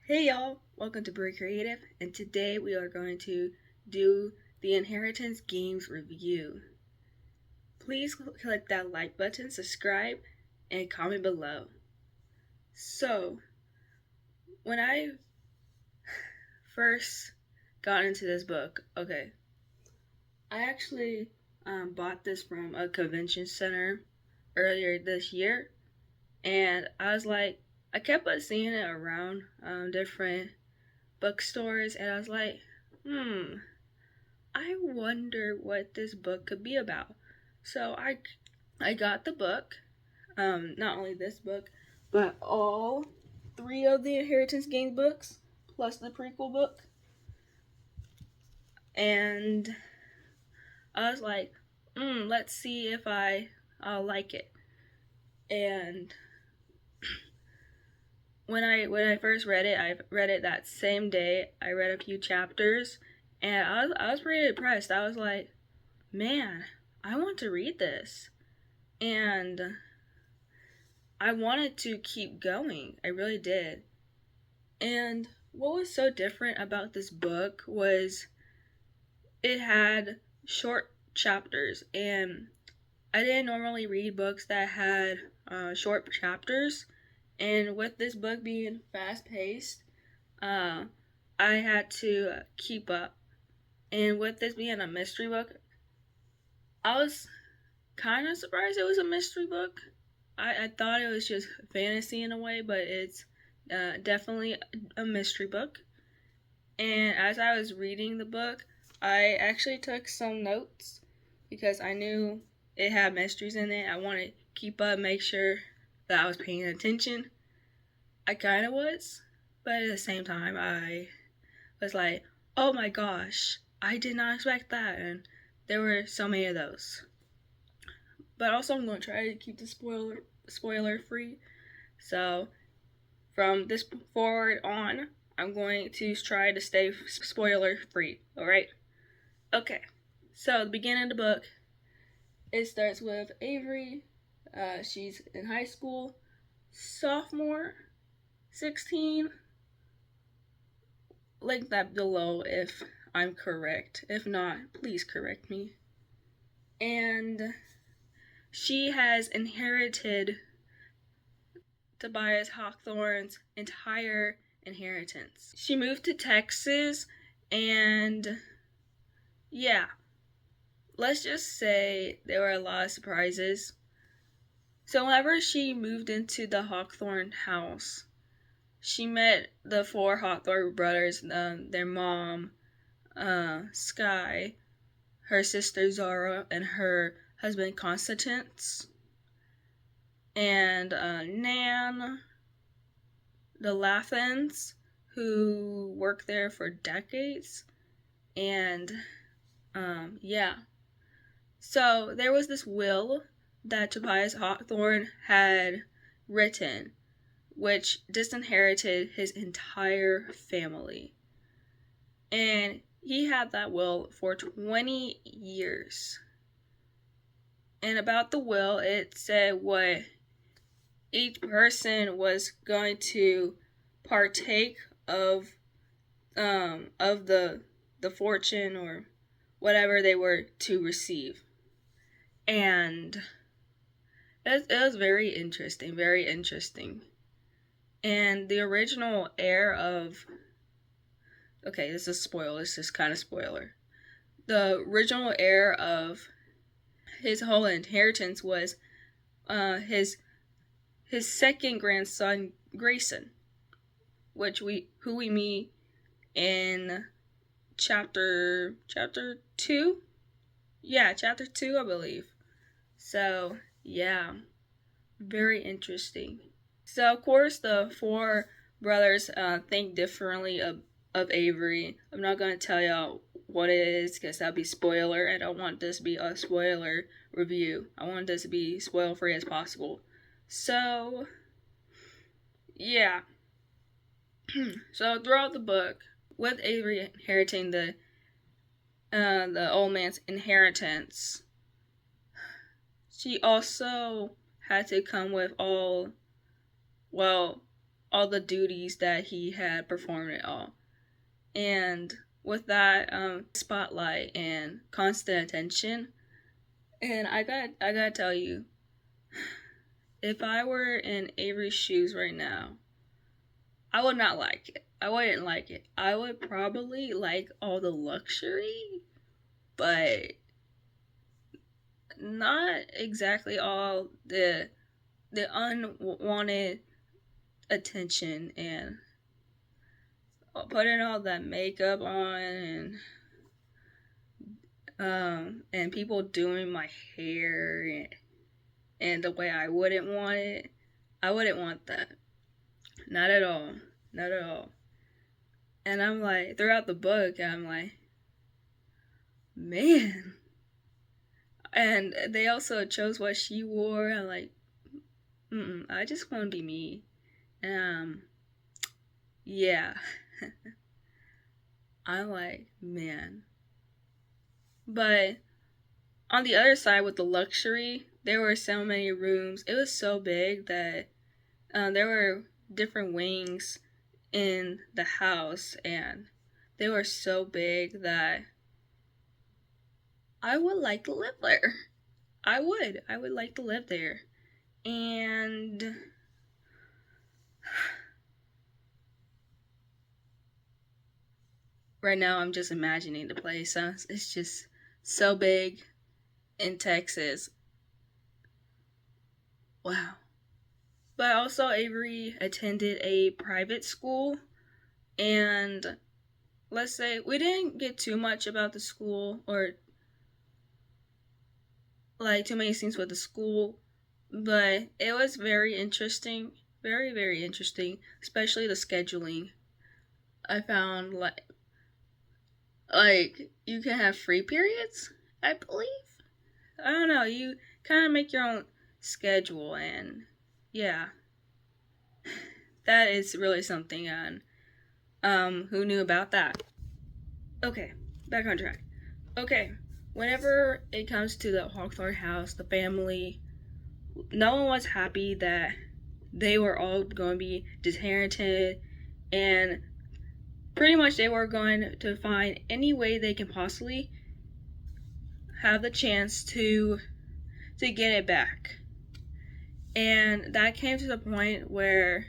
Hey y'all, welcome to Brew Creative, and today we are going to do the Inheritance Games review. Please click that like button, subscribe, and comment below. So, when I first got into this book, I actually bought this from a convention center earlier this year, and I kept on seeing it around different bookstores, and I was like, I wonder what this book could be about. So I got the book, not only this book, but all three of the Inheritance Games books, plus the prequel book. And I was like, let's see if I'll like it. And when I first read it, I read it that same day. I read a few chapters, and I was pretty impressed. I was like, man, I want to read this. And I wanted to keep going. I really did. And what was so different about this book was it had short chapters, and I didn't normally read books that had short chapters. And with this book being fast paced, I had to keep up. And with this being a mystery book, I was kind of surprised it was a mystery book. I thought it was just fantasy in a way, but it's definitely a mystery book. And as I was reading the book, I actually took some notes because I knew it had mysteries in it. I wanted to keep up, make sure that I was paying attention. I kind of was, but at the same time, I was like, oh my gosh, I did not expect that. And there were so many of those. But also, I'm going to try to keep the spoiler free. So, from this forward on, I'm going to try to stay spoiler free. Alright? Okay. So, the beginning of the book, it starts with Avery. She's in high school, sophomore, 16. Link that below if I'm correct. If not, please correct me. And she has inherited Tobias Hawthorne's entire inheritance. She moved to Texas, and yeah, let's just say there were a lot of surprises. So whenever she moved into the Hawthorne house, she met the four Hawthorne brothers, their mom, Sky, her sister Zara, and her husband Constance, and Nan, the Lathans, who worked there for decades. And yeah, so there was this will that Tobias Hawthorne had written, which disinherited his entire family. And he had that will for 20 years. And about the will, it said what each person was going to partake of the fortune or whatever they were to receive. And it was very interesting. And the original heir of, okay, this is spoiler, this is kind of spoiler. The original heir of his whole inheritance was his second grandson, Grayson, who we meet in chapter 2. Yeah, chapter 2, I believe. So yeah, very interesting. So of course the four brothers think differently of Avery. I'm not gonna tell y'all what it is because that'll be spoiler. I don't want this to be a spoiler review. I want this to be spoil free as possible. So yeah. So throughout the book, with Avery inheriting the old man's inheritance, she also had to come with all, well, all the duties that he had performed at all. And with that spotlight and constant attention, and I gotta tell you, if I were in Avery's shoes right now, I would not like it. I wouldn't like it. I would probably like all the luxury, but not exactly all the unwanted attention and putting all that makeup on and people doing my hair and the way I wouldn't want it. I wouldn't want that. Not at all. Not at all. And I'm like, throughout the book, I'm like, man. And they also chose what she wore. I'm like, I just want to be me. Yeah. I'm like, man. But on the other side with the luxury, there were so many rooms. It was so big that there were different wings in the house, and they were so big that I would like to live there. I would like to live there. And right now I'm just imagining the place. It's just so big in Texas. Wow. But also Avery attended a private school, and let's say we didn't get too much about the school or like too many things with the school, but it was very interesting, very, very interesting, especially the scheduling. I found like you can have free periods, I believe. I don't know, you kind of make your own schedule, and yeah, that is really something. And who knew about that? Okay, back on track. Okay, whenever it comes to the Hawthorne house, the family, no one was happy that they were all going to be disinherited, and pretty much they were going to find any way they can possibly have the chance to get it back. And that came to the point where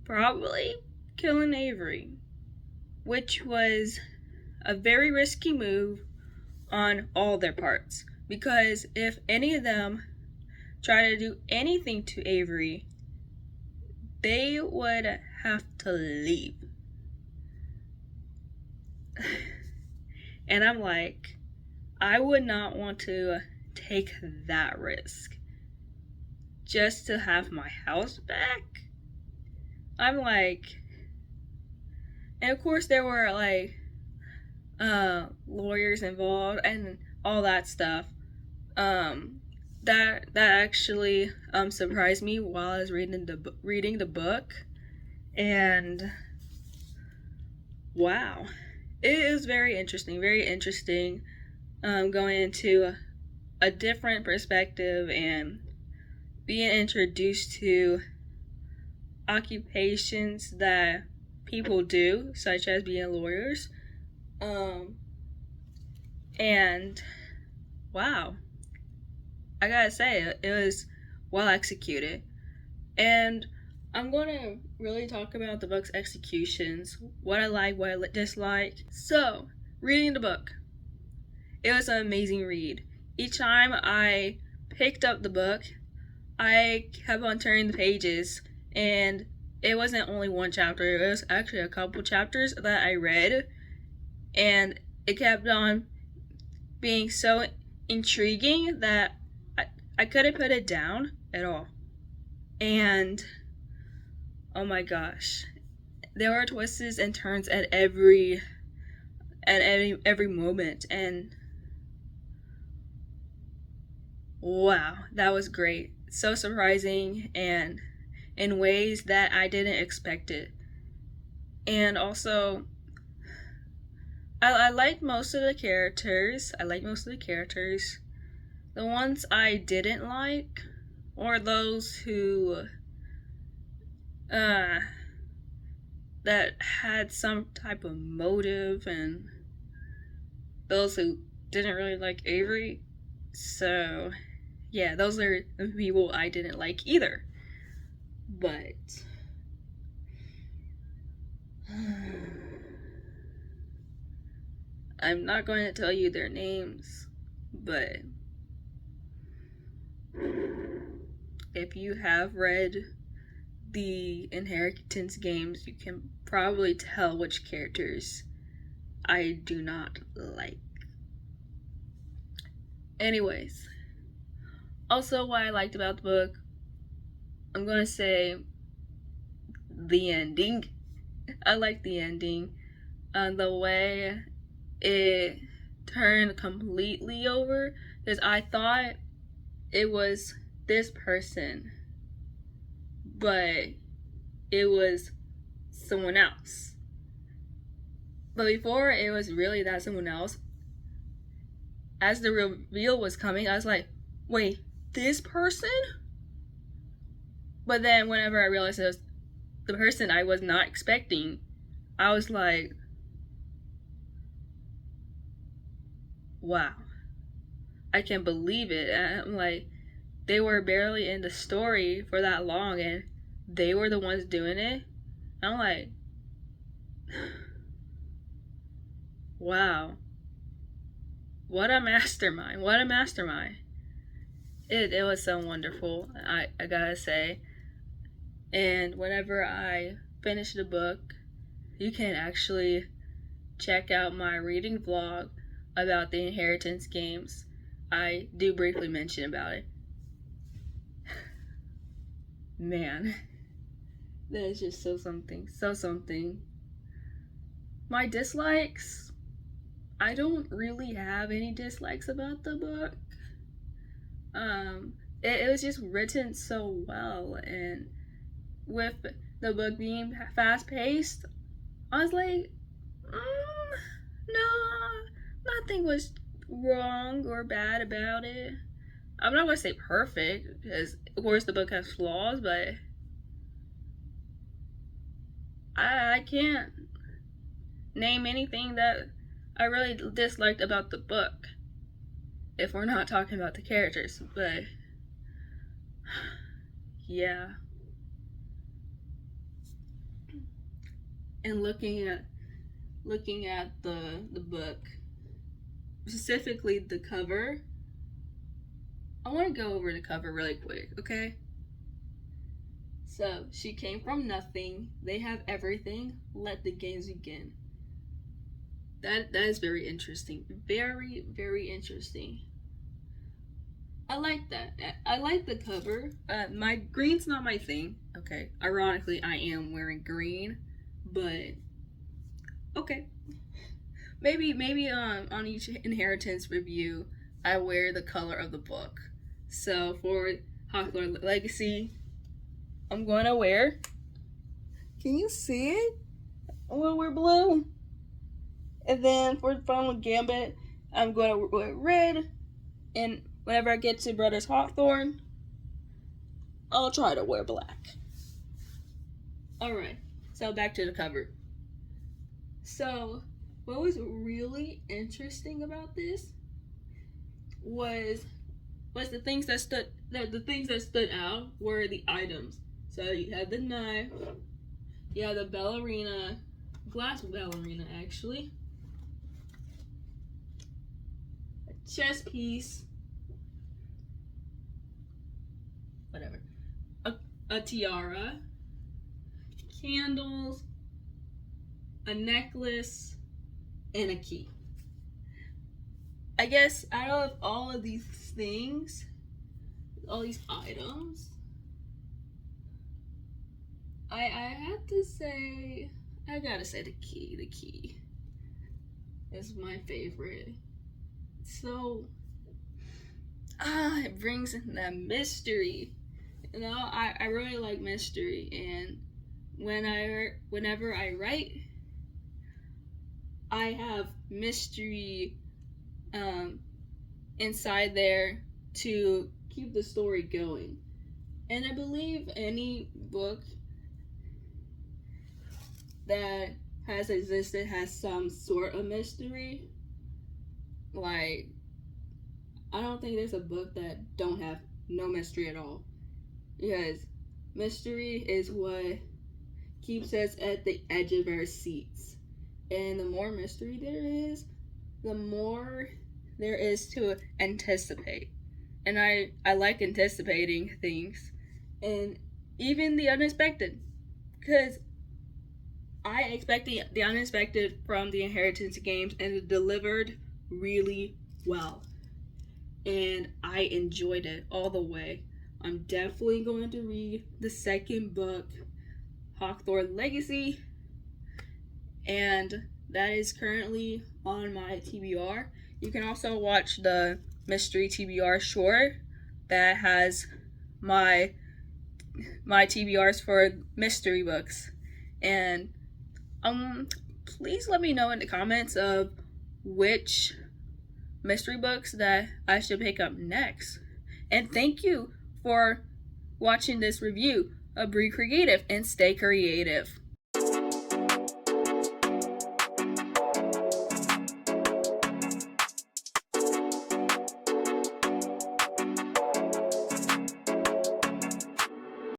probably killing Avery, which was a very risky move on all their parts, because if any of them try to do anything to Avery, they would have to leave. And I'm like, I would not want to take that risk just to have my house back. I'm like, and of course there were like lawyers involved and all that stuff. That actually surprised me while I was reading the book, and wow, it is very interesting, going into a different perspective and being introduced to occupations that people do, such as being lawyers. And wow, I gotta say, it was well executed. And I'm gonna really talk about the book's executions, what I like, what I dislike. So, reading the book, it was an amazing read. Each time I picked up the book, I kept on turning the pages, and it wasn't only one chapter, it was actually a couple chapters that I read, and it kept on being so intriguing that I couldn't put it down at all. And oh my gosh, there were twists and turns at every moment, and wow, that was great. So surprising, and in ways that I didn't expect it. And also, I like most of the characters. The ones I didn't like, or those who uh, that had some type of motive, and those who didn't really like Avery. So, yeah, those are the people I didn't like either. But I'm not going to tell you their names, but if you have read the Inheritance games, you can probably tell which characters I do not like. Anyways, also what I liked about the book, I'm gonna say the ending. I like the ending. The way it turned completely over, because I thought it was this person, but it was someone else. But before it was really that someone else, as the reveal was coming, I was like, wait, this person? But then whenever I realized it was the person I was not expecting, I was like, wow, I can't believe it. And I'm like, they were barely in the story for that long and they were the ones doing it. I'm like, wow, what a mastermind. What a mastermind. It was so wonderful, I gotta say. And whenever I finish the book, you can actually check out my reading vlog about the Inheritance games. I do briefly mention about it. Man, that is just so something. So something. My dislikes, I don't really have any dislikes about the book. It was just written so well, and with the book being fast paced, I was like, no, nothing was wrong or bad about it. I'm not gonna say perfect, because of course the book has flaws, but I can't name anything that I really disliked about the book, if we're not talking about the characters. But yeah, and looking at the book, specifically the cover, I want to go over the cover really quick, okay? So, she came from nothing. They have everything. Let the games begin. That is very interesting. Very, very interesting. I like that. I like the cover. My green's not my thing. Okay. Ironically, I am wearing green, but okay. Maybe on each Inheritance review, I wear the color of the book. So for Hawklore Legacy, I'm going to wear. Can you see it? I'm going to wear blue. And then for the Final Gambit, I'm going to wear red. And whenever I get to Brothers Hawthorne, I'll try to wear black. Alright, so back to the cover. So, what was really interesting about this was the things that stood out were the items. So you had the knife, you had the ballerina, glass ballerina actually, a chess piece, whatever, a tiara, candles, a necklace, and a key. I guess out of all of these things, all these items, I have to say, I gotta say the key. The key is my favorite. So, it brings in that mystery. You know, I really like mystery, and whenever I write, I have mystery inside there to keep the story going. And I believe any book that has existed has some sort of mystery. Like, I don't think there's a book that don't have no mystery at all. Because mystery is what keeps us at the edge of our seats. And the more mystery there is, the more there is to anticipate. And I like anticipating things. And even the unexpected. Because I expect the unexpected from the Inheritance games, and it delivered really well. And I enjoyed it all the way. I'm definitely going to read the second book, Hawkthorne Legacy, and that is currently on my TBR. You can also watch the mystery TBR short that has my TBRs for mystery books. And please let me know in the comments of which mystery books that I should pick up next. And thank you for watching this review of Bree Creative, and stay creative.